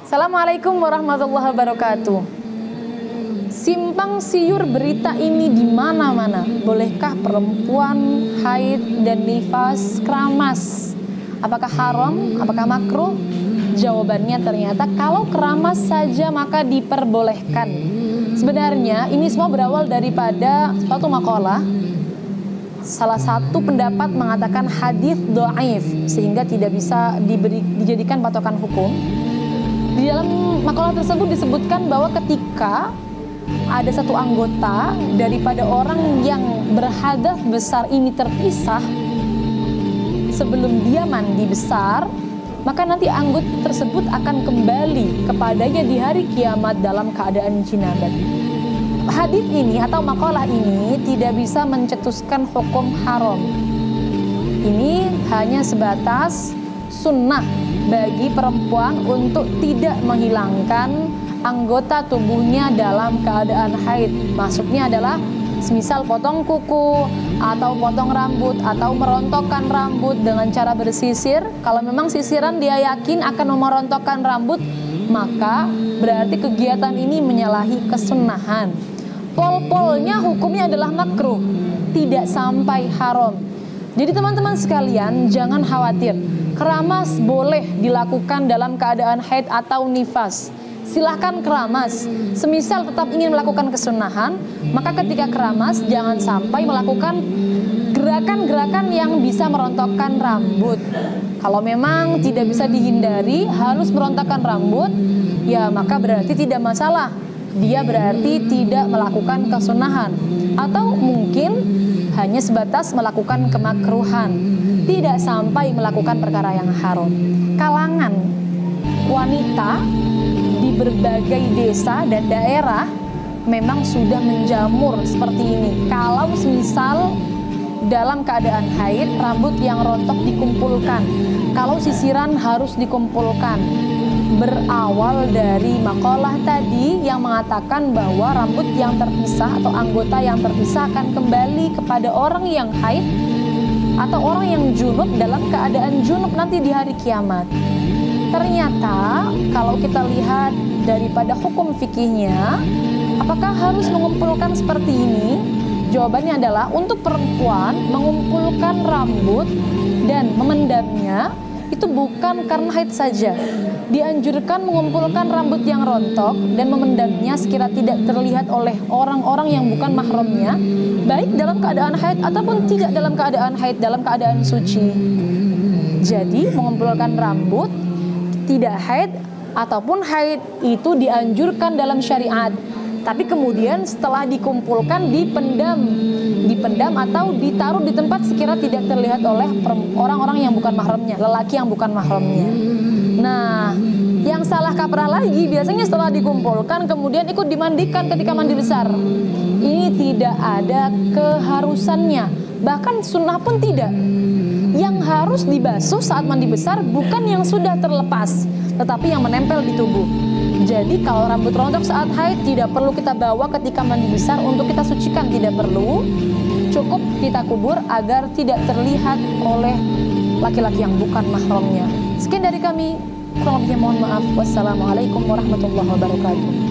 Assalamualaikum warahmatullahi wabarakatuh. Simpang siur berita ini di mana-mana. Bolehkah perempuan haid dan nifas keramas? Apakah haram? Apakah makruh? Jawabannya ternyata kalau keramas saja maka diperbolehkan. Sebenarnya ini semua berawal daripada suatu makalah. Salah satu pendapat mengatakan hadis dhaif sehingga tidak bisa dijadikan patokan hukum. Di dalam makalah tersebut disebutkan bahwa ketika ada satu anggota daripada orang yang berhadas besar ini terpisah sebelum dia mandi besar, maka nanti anggota tersebut akan kembali kepadanya di hari kiamat dalam keadaan jinabat. Hadis ini atau makalah ini tidak bisa mencetuskan hukum haram. Ini hanya sebatas sunnah bagi perempuan untuk tidak menghilangkan anggota tubuhnya dalam keadaan haid. Maksudnya adalah semisal potong kuku atau potong rambut atau merontokkan rambut dengan cara bersisir. Kalau memang sisiran dia yakin akan merontokkan rambut, maka berarti kegiatan ini menyalahi kesunnahan. Pol-polnya hukumnya adalah makruh, tidak sampai haram. Jadi teman-teman sekalian jangan khawatir. Keramas boleh dilakukan dalam keadaan haid atau nifas. Silahkan keramas. Semisal tetap ingin melakukan kesunahan, maka ketika keramas jangan sampai melakukan gerakan-gerakan yang bisa merontokkan rambut. Kalau memang tidak bisa dihindari harus merontokkan rambut, ya maka berarti tidak masalah. Dia berarti tidak melakukan kesunahan. Atau mungkin hanya sebatas melakukan kemakruhan, tidak sampai melakukan perkara yang haram. Kalangan wanita di berbagai desa dan daerah memang sudah menjamur seperti ini. Kalau semisal dalam keadaan haid, rambut yang rontok dikumpulkan, kalau sisiran harus dikumpulkan. Berawal dari makalah tadi yang mengatakan bahwa rambut yang terpisah atau anggota yang terpisah akan kembali kepada orang yang haid atau orang yang junub dalam keadaan junub nanti di hari kiamat. Ternyata kalau kita lihat daripada hukum fikihnya, apakah harus mengumpulkan seperti ini? Jawabannya adalah untuk perempuan mengumpulkan rambut dan memendamnya itu bukan karena haid saja. Dianjurkan mengumpulkan rambut yang rontok dan memendamnya sekira tidak terlihat oleh orang-orang yang bukan mahramnya, baik dalam keadaan haid ataupun tidak dalam keadaan haid, dalam keadaan suci. Jadi mengumpulkan rambut tidak haid ataupun haid itu dianjurkan dalam syariat. Tapi kemudian setelah dikumpulkan dipendam atau ditaruh di tempat sekira tidak terlihat oleh orang-orang yang bukan mahramnya, lelaki yang bukan mahramnya. Nah, yang salah kaprah lagi biasanya setelah dikumpulkan kemudian ikut dimandikan ketika mandi besar. Ini tidak ada keharusannya, bahkan sunnah pun tidak. Yang harus dibasuh saat mandi besar bukan yang sudah terlepas, tetapi yang menempel di tubuh. Jadi kalau rambut rontok saat haid tidak perlu kita bawa ketika mandi besar untuk kita sucikan, tidak perlu. Cukup kita kubur agar tidak terlihat oleh laki-laki yang bukan mahramnya. Sekian dari kami, kurang lebihnya mohon maaf. Wassalamualaikum warahmatullahi wabarakatuh.